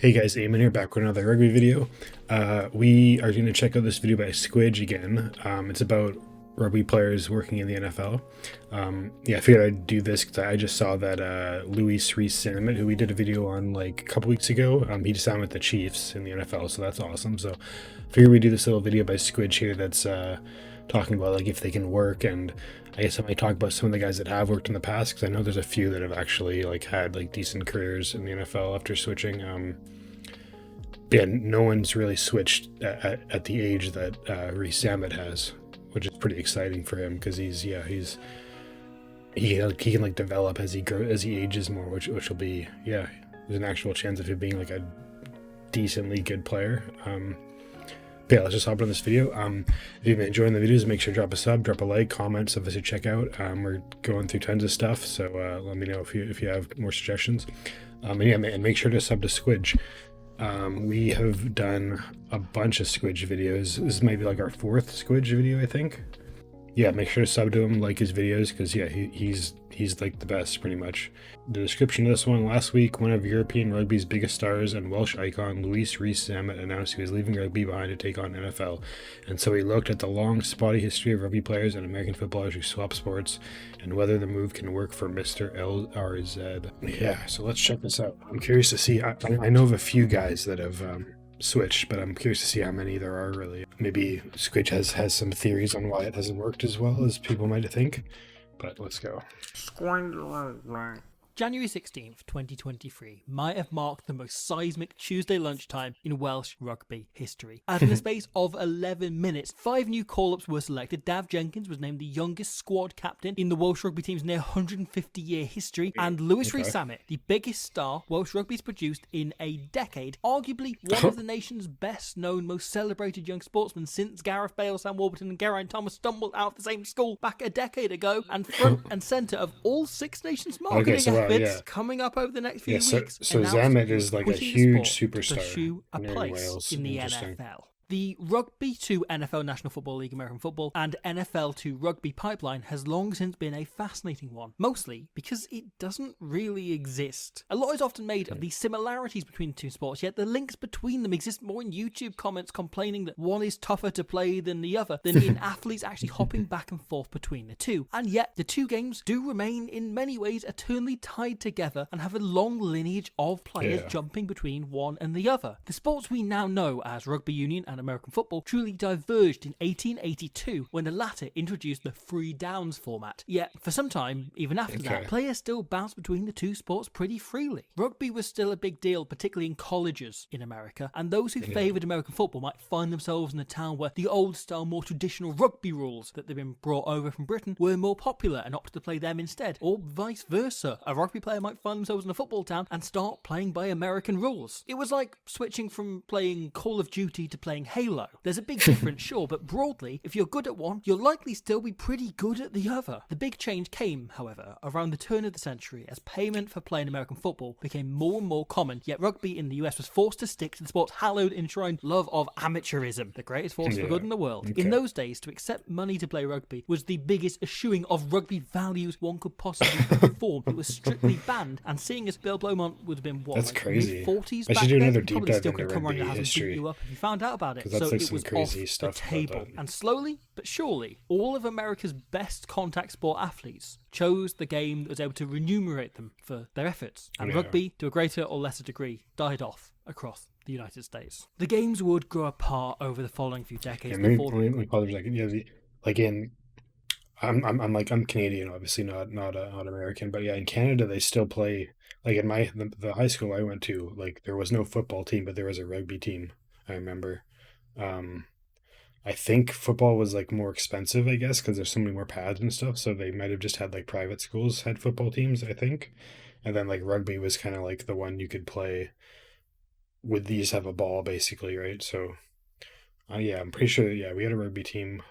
Hey guys, Eamonn here, back with another rugby video. We are going to check out this video by Squidge again. It's about rugby players working in the NFL. I figured I'd do this because I just saw that Louis Rees-Zammit, who we did a video on like a couple weeks ago, he just signed with the Chiefs in the NFL, so that's awesome. So I figured we'd do this little video by Squidge here that's talking about like if they can work, and I guess I might talk about some of the guys that have worked in the past because I know there's a few that have actually like had like decent careers in the NFL after switching. No one's really switched at the age that Rees-Zammit has, which is pretty exciting for him because he can like develop as he ages more, which will be there's an actual chance of him being like a decently good player. Let's just hop on this video. If you've been enjoying the videos, make sure to drop a sub, drop a like, comment, stuff to check out. We're going through tons of stuff, so let me know if you have more suggestions. And make sure to sub to Squidge. We have done a bunch of Squidge videos. This might be like our fourth Squidge video, I think. Yeah, make sure to sub to him, like his videos, because he's like the best, pretty much. The description of this one: last week, one of European rugby's biggest stars and Welsh icon, Louis Rees-Zammit, announced he was leaving rugby behind to take on NFL. And so he looked at the long, spotty history of rugby players and American footballers who swap sports, and whether the move can work for Mr. LRZ. Yeah, so let's check this out. I'm curious to see. I know of a few guys that have switched, but I'm curious to see how many there are really. Maybe Squidge has some theories on why it hasn't worked as well as people might think. But let's go. January 16th, 2023 might have marked the most seismic Tuesday lunchtime in Welsh rugby history. And in the space of 11 minutes, 5 new call-ups were selected. Dav Jenkins was named the youngest squad captain in the Welsh rugby team's near 150-year history. And Louis Rees-Zammit, the biggest star Welsh rugby's produced in a decade, arguably one of the nation's best-known, most celebrated young sportsmen since Gareth Bale, Sam Warburton and Geraint Thomas stumbled out of the same school back a decade ago, and front and centre of all Six Nations marketing efforts coming up over the next few weeks. So Zammit is like a huge superstar to pursue a place in the NFL. The Rugby to NFL National Football League American Football and NFL to Rugby pipeline has long since been a fascinating one, mostly because it doesn't really exist. A lot is often made of the similarities between the two sports, yet the links between them exist more in YouTube comments complaining that one is tougher to play than the other than in athletes actually hopping back and forth between the two. And yet the two games do remain in many ways eternally tied together and have a long lineage of players jumping between one and the other. The sports we now know as rugby union and American football truly diverged in 1882 when the latter introduced the free downs format. Yet, for some time, even after that, players still bounced between the two sports pretty freely. Rugby was still a big deal, particularly in colleges in America, and those who favoured American football might find themselves in a town where the old-style, more traditional rugby rules that had been brought over from Britain were more popular and opted to play them instead, or vice versa. A rugby player might find themselves in a football town and start playing by American rules. It was like switching from playing Call of Duty to playing Halo. There's a big difference, sure, but broadly, if you're good at one, you'll likely still be pretty good at the other. The big change came, however, around the turn of the century as payment for playing American football became more and more common, yet rugby in the US was forced to stick to the sport's hallowed, enshrined love of amateurism, the greatest force for good in the world. In those days, to accept money to play rugby was the biggest eschewing of rugby values one could possibly perform. It was strictly banned, and seeing as Bill Blomont would have been, what, that's like crazy. Mid-40s I back should do then, another you deep probably dive still into could come around rugby your house and beat history. you up if you found out about it. That's So like it some was crazy off stuff the table. And slowly but surely, all of America's best contact sport athletes chose the game that was able to remunerate them for their efforts. And rugby, to a greater or lesser degree, died off across the United States. The games would grow apart over the following few decades before. Let me pause for a second. Like in I'm Canadian, obviously not American, but in Canada they still play. Like in the high school I went to, like there was no football team, but there was a rugby team. I remember. I think football was like more expensive, I guess, because there's so many more pads and stuff. So they might have just had like private schools had football teams, I think, and then like rugby was kind of like the one you could play with. These have a ball basically, right? So I'm pretty sure. Yeah, we had a rugby team.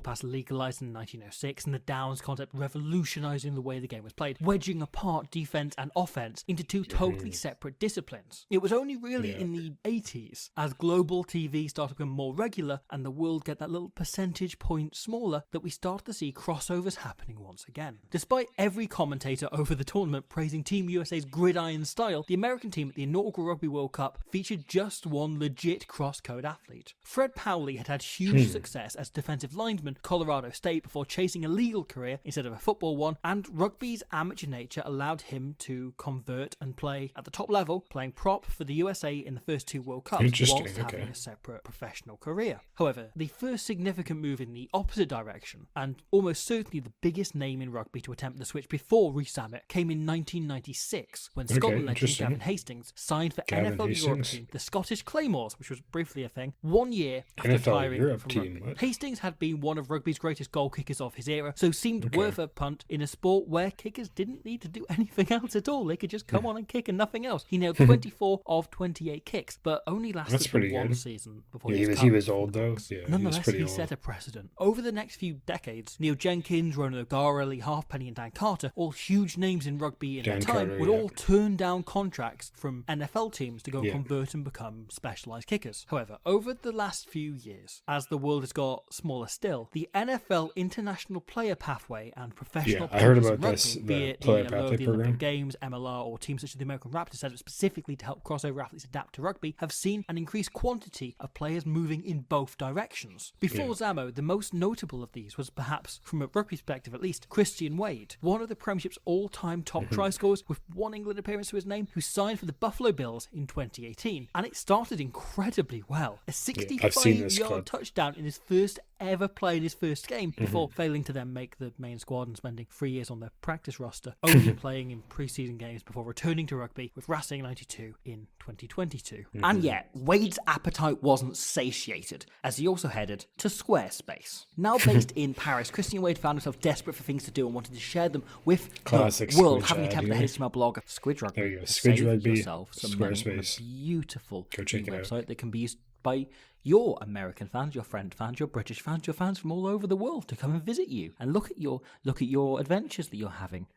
Pass legalized in 1906 and the downs concept revolutionizing the way the game was played, wedging apart defense and offense into two totally separate disciplines. It was only really in the 80s, as global TV started to become more regular and the world get that little percentage point smaller, that we started to see crossovers happening once again. Despite every commentator over the tournament praising Team USA's gridiron style, the American team at the inaugural Rugby World Cup featured just one legit cross-code athlete. Fred Powley had huge success as defensive lineman at Colorado State before chasing a legal career instead of a football one, and rugby's amateur nature allowed him to convert and play at the top level, playing prop for the USA in the first two World Cups whilst having a separate professional career. However, the first significant move in the opposite direction, and almost certainly the biggest name in rugby to attempt the switch before Rees-Zammit, came in 1996 when Scotland legend Gavin Hastings signed for NFL Europe team, the Scottish Claymores, which was briefly a thing, 1 year after retiring from rugby. Hastings had been one of rugby's greatest goal kickers of his era, so seemed worth a punt in a sport where kickers didn't need to do anything else at all. They could just come on and kick and nothing else. He nailed 24 of 28 kicks, but only lasted for one season before he was old though. Nonetheless, he set a precedent. Over the next few decades, Neil Jenkins, Ronan O'Gara, Lee Halfpenny and Dan Carter, all huge names in rugby in the time, would all turn down contracts from NFL teams to go convert and become specialised kickers. However, over the last few years, as the world has got smaller still, the NFL international player pathway and professional players in rugby, be it the Olympic Games, MLR, or teams such as the American Raptors set up specifically to help crossover athletes adapt to rugby, have seen an increased quantity of players moving in both directions. Before Zammo, the most notable of these was perhaps, from a rugby perspective at least, Christian Wade, one of the Premiership's all-time top try scorers with one England appearance to his name, who signed for the Buffalo Bills in 2018. And it started incredibly well. A 65-yard touchdown in his first ever play in his first game, before failing to then make the main squad and spending 3 years on the practice roster, only playing in pre-season games before returning to rugby with Racing 92 in 2022. And yet, Wade's appetite wasn't satiated, as he also headed to Squarespace. Now based in Paris, Christian Wade found himself desperate for things to do and wanted to share them with the world, having attempted the HTML blog of Squidge Rugby. There you go, Squidge Rugby, yourself some Squarespace. Beautiful Go check it website that can be used by your American fans, your French fans, your British fans, your fans from all over the world to come and visit you and look at your adventures that you're having.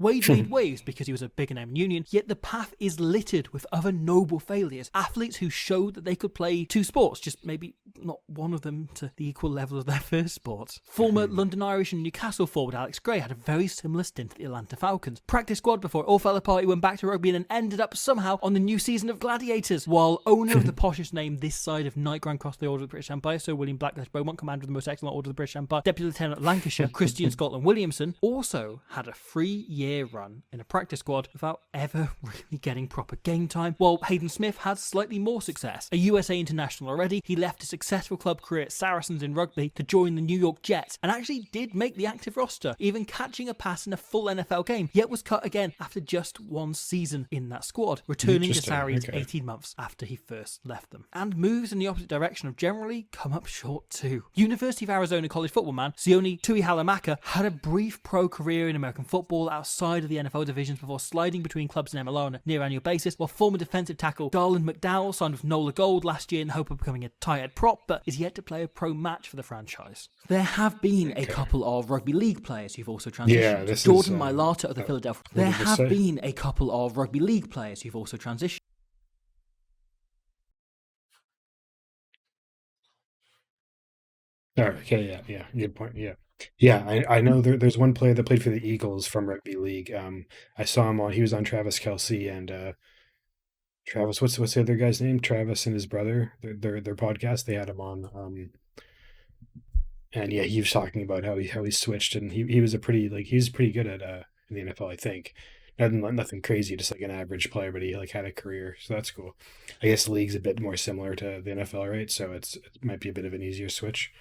Wade made waves because he was a bigger name in union, yet the path is littered with other noble failures. Athletes who showed that they could play two sports, just maybe not one of them to the equal level of their first sport. Former London Irish and Newcastle forward Alex Gray had a very similar stint at the Atlanta Falcons. Practice squad before it all fell apart, he went back to rugby and then ended up somehow on the new season of Gladiators, while owner of the poshest name this side of Knight Grand Cross of the Order of the British Empire, Sir William Blackledge Beaumont, Commander of the Most Excellent Order of the British Empire, Deputy Lieutenant of Lancashire, Christian Scotland Williamson, also had a 3-year run in a practice squad without ever really getting proper game time, while Hayden Smith had slightly more success. A USA international already, he left a successful club career at Saracens in rugby to join the New York Jets, and actually did make the active roster, even catching a pass in a full NFL game, yet was cut again after just one season in that squad, returning to Saracens 18 months after he first left them. And moves in the opposite direction have generally come up short too. University of Arizona college football man Sione Tuihalamaka had a brief pro career in American football outside of the NFL divisions before sliding between clubs in MLR on a near annual basis, while former defensive tackle Darland McDowell signed with Nola Gold last year in the hope of becoming a tight end prop, but is yet to play a pro match for the franchise. There have been a couple of rugby league players who've also transitioned. Jordan Mailata of the Philadelphia. There have been a couple of rugby league players who've also transitioned. Oh, okay, yeah, good point. I know there's one player that played for the Eagles from rugby league. I saw him he was on Travis Kelce and Travis. What's the other guy's name? Travis and his brother. Their podcast. They had him on. And yeah, he was talking about how he switched, and he was pretty good at in the NFL, I think. Nothing crazy, just like an average player, but he had a career, so that's cool. I guess the league's a bit more similar to the NFL, right? So it might be a bit of an easier switch.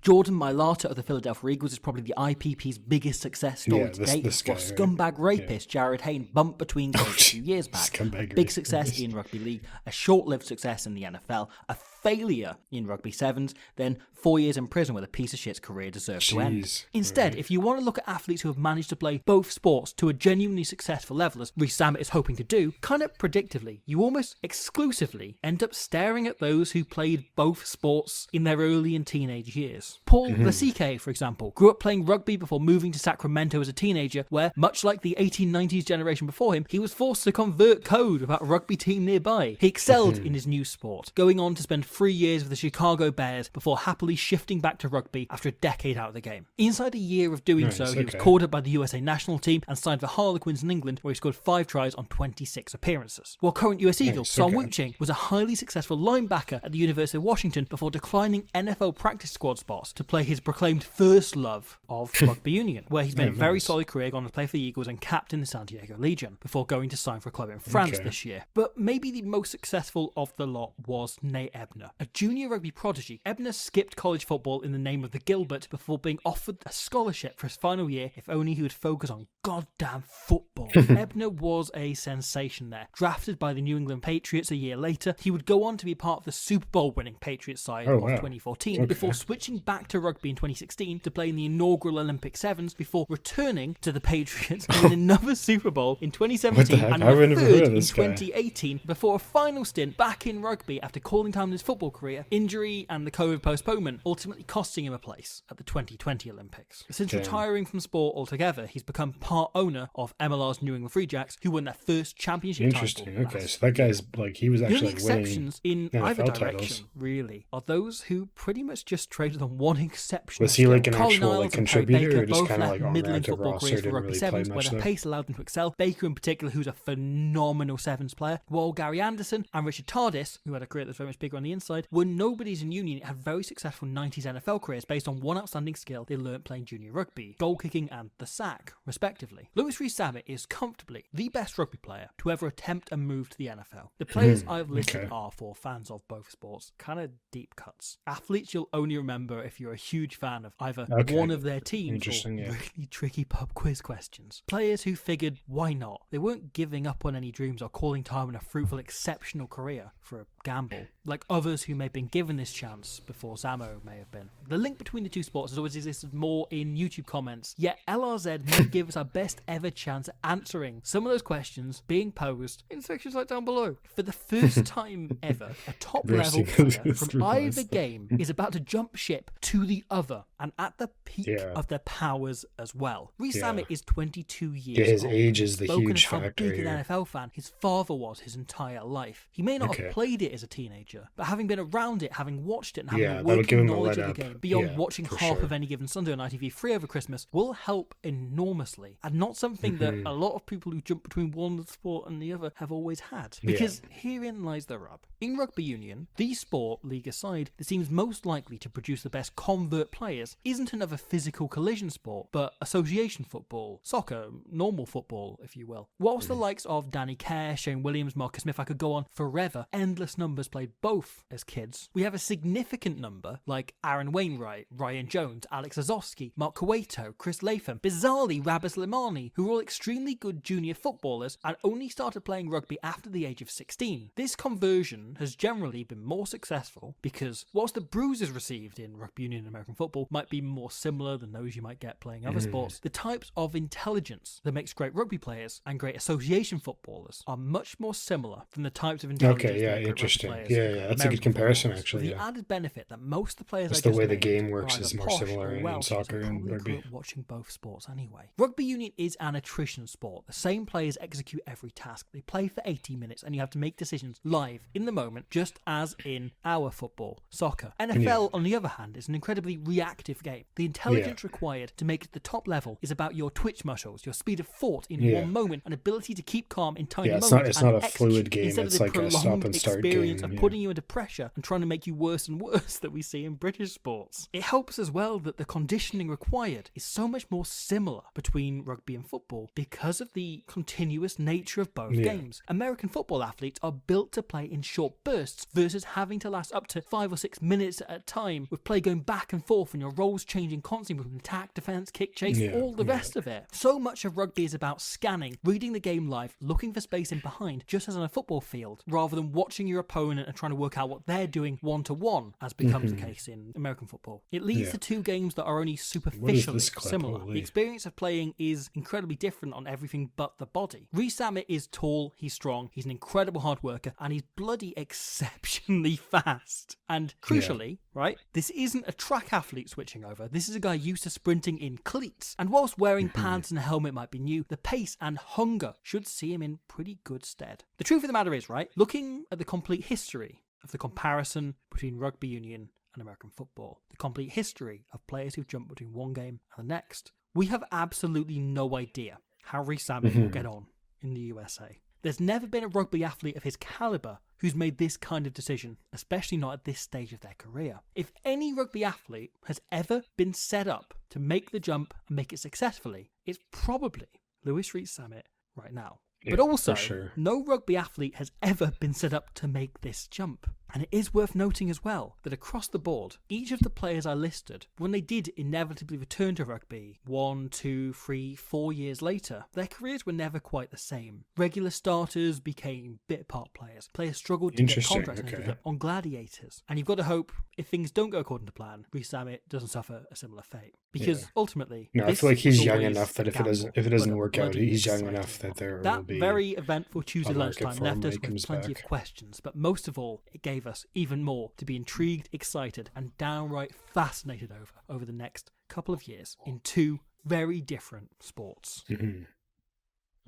Jordan Mailata of the Philadelphia Eagles is probably the IPP's biggest success story to date. This guy, scumbag rapist Jared Hayne bumped between games a few years back. Big success in rugby league, a short-lived success in the NFL, a failure in rugby sevens, then 4 years in prison with a piece of shit's career deserved to end. Instead, if you want to look at athletes who have managed to play both sports to a genuinely successful level, as Rees-Zammit is hoping to do, kind of predictively, you almost exclusively end up staring at those who played both sports in their early and teenage years. Paul Lasike, for example, grew up playing rugby before moving to Sacramento as a teenager, where, much like the 1890s generation before him, he was forced to convert code about a rugby team nearby. He excelled in his new sport, going on to spend 3 years with the Chicago Bears before happily shifting back to rugby after a decade out of the game. Inside a year of doing so, he was called up by the USA national team and signed for Harlequins in England, where he scored 5 tries on 26 appearances. While current US Eagle Son Wuching was a highly successful linebacker at the University of Washington before declining NFL practice squad spots to play his proclaimed first love of rugby union, where he's made a very solid career, gone to play for the Eagles and captain the San Diego Legion, before going to sign for a club in France this year. But maybe the most successful of the lot was Nate Ebner. A junior rugby prodigy, Ebner skipped college football in the name of the Gilbert before being offered a scholarship for his final year if only he would focus on goddamn football. Ebner was a sensation there. Drafted by the New England Patriots a year later, he would go on to be part of the Super Bowl winning Patriots side of 2014 before switching back to rugby in 2016 to play in the inaugural Olympic Sevens before returning to the Patriots in another Super Bowl in 2017 and a third in 2018 before a final stint back in rugby after calling time in his football career, injury and the COVID postponement ultimately costing him a place at the 2020 Olympics. Since retiring from sport altogether, he's become part owner of MLR's New England Free Jacks, who won their first championship title. Okay, so that guy's like, he was actually the only exceptions in NFL either direction, titles. Really, are those who pretty much just traded on one exception. Was he like an Carly actual Niles like and Terry contributor, Baker or just both kind of left like on middling active football roster, careers for didn't rugby really play sevens, where much their there? pace allowed them to excel. Baker in particular, who's a phenomenal sevens player, while Gary Anderson and Richard Tardis, who had a career that's very much bigger on the inside, were nobodies in union, had very successful 90s NFL careers based on one outstanding skill they learnt playing junior rugby, goal kicking and the sack, respectively. Louis Rees-Zammit is comfortably the best rugby player to ever attempt a move to the NFL. The players I've listed are, for fans of both sports, kind of deep cuts. Athletes you'll only remember if you're a huge fan of either one of their teams or really tricky pub quiz questions. Players who figured, why not? They weren't giving up on any dreams or calling time in a fruitful, exceptional career for a gamble, like others who may have been given this chance before Zammo may have been. The link between the two sports has always existed more in YouTube comments, yet LRZ may give us our best ever chance at answering some of those questions being posed in sections like down below. For the first time ever, a top level player from either game is about to jump ship to the other, and at the peak of their powers as well. Rees-Zammit is 22 years his old. age is the huge how factor big here. an NFL fan his father was his entire life. He may not have played it as a teenager, but having been around it, having watched it, and having a working knowledge of the game beyond watching half of any given Sunday on ITV3 over Christmas will help enormously, and not something that a lot of people who jump between one sport and the other have always had. Because herein lies the rub. In rugby union, the sport, league aside, that seems most likely to produce the best convert players isn't another physical collision sport, but association football, soccer, normal football, if you will. Whilst the likes of Danny Kerr, Shane Williams, Marcus Smith, I could go on forever, endless numbers played both as kids, we have a significant number like Aaron Wainwright, Ryan Jones, Alex Azowski, Mark Cueto, Chris Latham, bizarrely Rabis Limani, who were all extremely good junior footballers and only started playing rugby after the age of 16. This conversion has generally been more successful because whilst the bruises received in rugby union and American football might be more similar than those you might get playing other sports, the types of intelligence that makes great rugby players and great association footballers are much more similar than the types of intelligence that make great rugby players. That's a good comparison, actually. The added benefit that most of the players just the way the game works is more similar in soccer and rugby. Watching both sports anyway. Rugby union is an attrition sport. The same players execute every task. They play for 80 minutes and you have to make decisions live in the moment, just as in our football, soccer. NFL, on the other hand, is an incredibly reactive game. The intelligence required to make it to the top level is about your twitch muscles, your speed of thought in one moment, and ability to keep calm in tiny moments. It's not a fluid game. It's like a stop and start experience game. Of putting you into pressure and trying to make you worse and worse that we see in British sports. It helps as well that the conditioning required is so much more similar between rugby and football because of the continuous nature of both games. American football athletes are built to play in short bursts versus having to last up to 5 or 6 minutes at a time, with play going back and forth and your roles changing constantly from attack, defense, kick, chase, all the rest of it. So much of rugby is about scanning, reading the game live, looking for space in behind, just as on a football field, rather than watching your opponent and trying to work out what they're doing one-to-one, as becomes the case in American football. It leads to two games that are only superficially similar. Holy. The experience of playing is incredibly different on everything but the body. Rees-Zammit is tall, he's strong, he's an incredible hard worker, and he's bloody exceptionally fast. And crucially, right, this isn't a track athlete switching over. This is a guy used to sprinting in cleats. And whilst wearing pads and a helmet might be new, the pace and hunger should see him in pretty good stead. The truth of the matter is, right, looking at the complete history of the comparison between rugby union and American football, the complete history of players who've jumped between one game and the next, we have absolutely no idea how Rees-Zammit will get on in the USA. There's never been a rugby athlete of his calibre who's made this kind of decision, especially not at this stage of their career. If any rugby athlete has ever been set up to make the jump and make it successfully, it's probably Louis Rees-Zammit right now. But also, no rugby athlete has ever been set up to make this jump. And it is worth noting as well that across the board, each of the players I listed, when they did inevitably return to rugby 1, 2, 3, 4 years later, their careers were never quite the same. Regular starters became bit part players. Players struggled to get contracts and ended up on gladiators. And you've got to hope, if things don't go according to plan, Rees-Zammit doesn't suffer a similar fate. Because ultimately, I feel like he's young enough that if it doesn't work out, he's young enough that there will be very eventful Tuesday lunchtime left us with plenty of questions, but most of all, it gave us even more to be intrigued, excited, and downright fascinated over the next couple of years in two very different sports.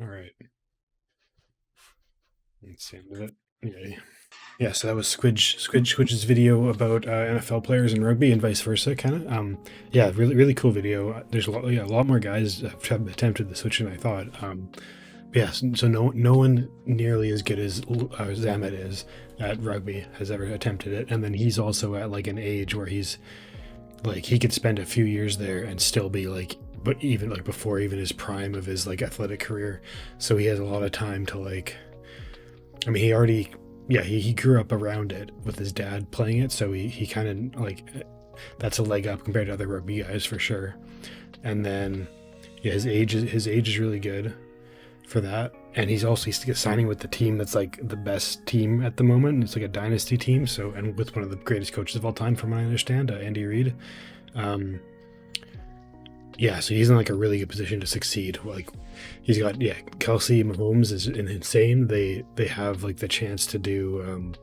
All right. That's the end of it. Yeah, so that was Squidge's video about NFL players in rugby and vice versa, kind of. Yeah, really cool video. There's a lot more guys have attempted the switch than I thought. So no one nearly as good as Zammit is at rugby has ever attempted it, and then he's also at like an age where he's like he could spend a few years there and still be like, but even like before even his prime of his like athletic career. So he has a lot of time to like. I mean, he grew up around it with his dad playing it, so he kind of like that's a leg up compared to other rugby guys for sure. And then his age is really good for that, and he's signing with the team that's like the best team at the moment. It's like a dynasty team, so, and with one of the greatest coaches of all time from what I understand, Andy Reid. So he's in like a really good position to succeed. Like he's got Kelsey, Mahomes is insane. They have like the chance to do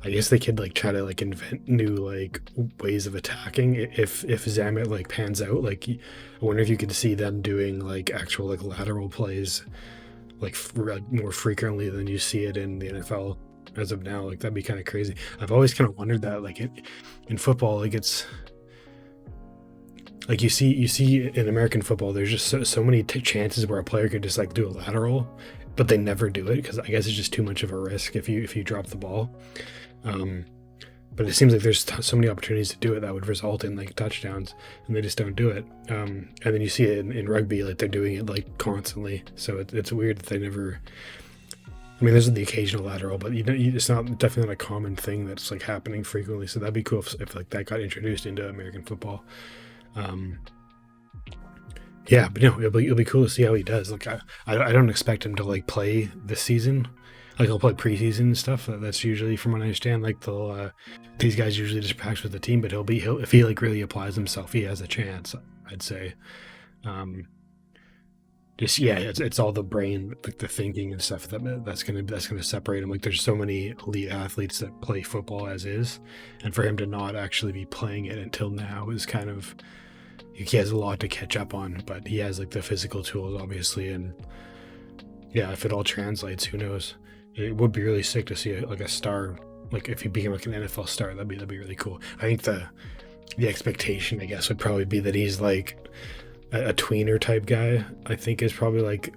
I guess they could like try to like invent new like ways of attacking if Zammit like pans out. Like I wonder if you could see them doing like actual like lateral plays like more frequently than you see it in the NFL as of now. Like that'd be kind of crazy. I've always kind of wondered that like in football, like it's like you see in American football, there's just so many chances where a player could just like do a lateral, but they never do it because I guess it's just too much of a risk if you drop the ball. But it seems like there's so many opportunities to do it that would result in like touchdowns, and they just don't do it. And then you see it in rugby, like they're doing it like constantly. So it's weird that they never. I mean, there's the occasional lateral, but it's definitely not a common thing that's like happening frequently. So that'd be cool if like that got introduced into American football. But it'll be cool to see how he does. Like I don't expect him to like play this season. Like he'll play preseason and stuff. That's usually, from what I understand, like these guys usually just practice with the team. But he'll if he like really applies himself, he has a chance, I'd say. It's all the brain, like the thinking and stuff that's gonna separate him. Like there's so many elite athletes that play football as is, and for him to not actually be playing it until now is kind of. He has a lot to catch up on, but he has like the physical tools, obviously, and if it all translates, who knows? It would be really sick to see a star, like if he became like an NFL star, that'd be really cool. I think the expectation, I guess, would probably be that he's like a tweener type guy. I think is probably like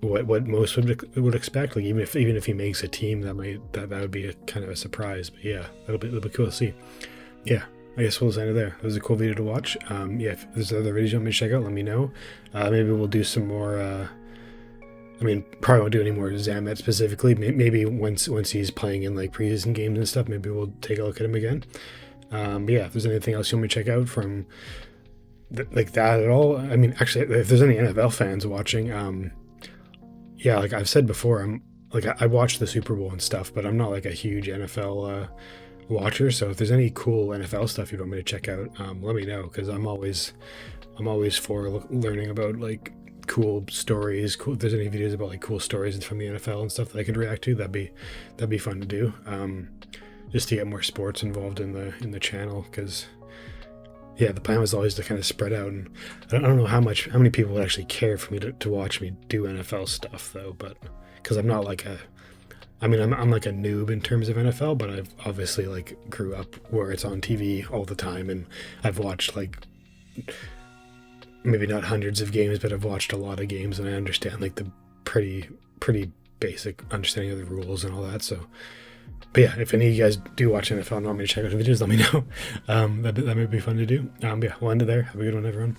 what most would expect. Like even if he makes a team, that would be a kind of a surprise. But yeah, it'll be cool to see. Yeah. I guess we'll just end it there. It was a cool video to watch. If there's other videos you want me to check out, let me know. Maybe we'll do some more. Probably won't do any more Zammit specifically. Maybe once he's playing in like preseason games and stuff, maybe we'll take a look at him again. If there's anything else you want me to check out from like that at all. I mean, actually, if there's any NFL fans watching, like I've said before, like I watch the Super Bowl and stuff, but I'm not like a huge NFL watcher. So if there's any cool NFL stuff you'd want me to check out, let me know, because I'm always for learning about like cool stories. Cool. If there's any videos about like cool stories from the NFL and stuff that I could react to, that'd be fun to do. Just to get more sports involved in the channel, because yeah, the plan was always to kind of spread out, and I don't know how many people would actually care for me to watch me do NFL stuff though, but because I'm not like I'm like a noob in terms of NFL, but I've obviously like grew up where it's on TV all the time, and I've watched like maybe not hundreds of games, but I've watched a lot of games, and I understand like the pretty basic understanding of the rules and all that. So, but yeah, if any of you guys do watch NFL and want me to check out the videos, let me know. That might be fun to do. Yeah, we'll end it there. Have a good one, everyone.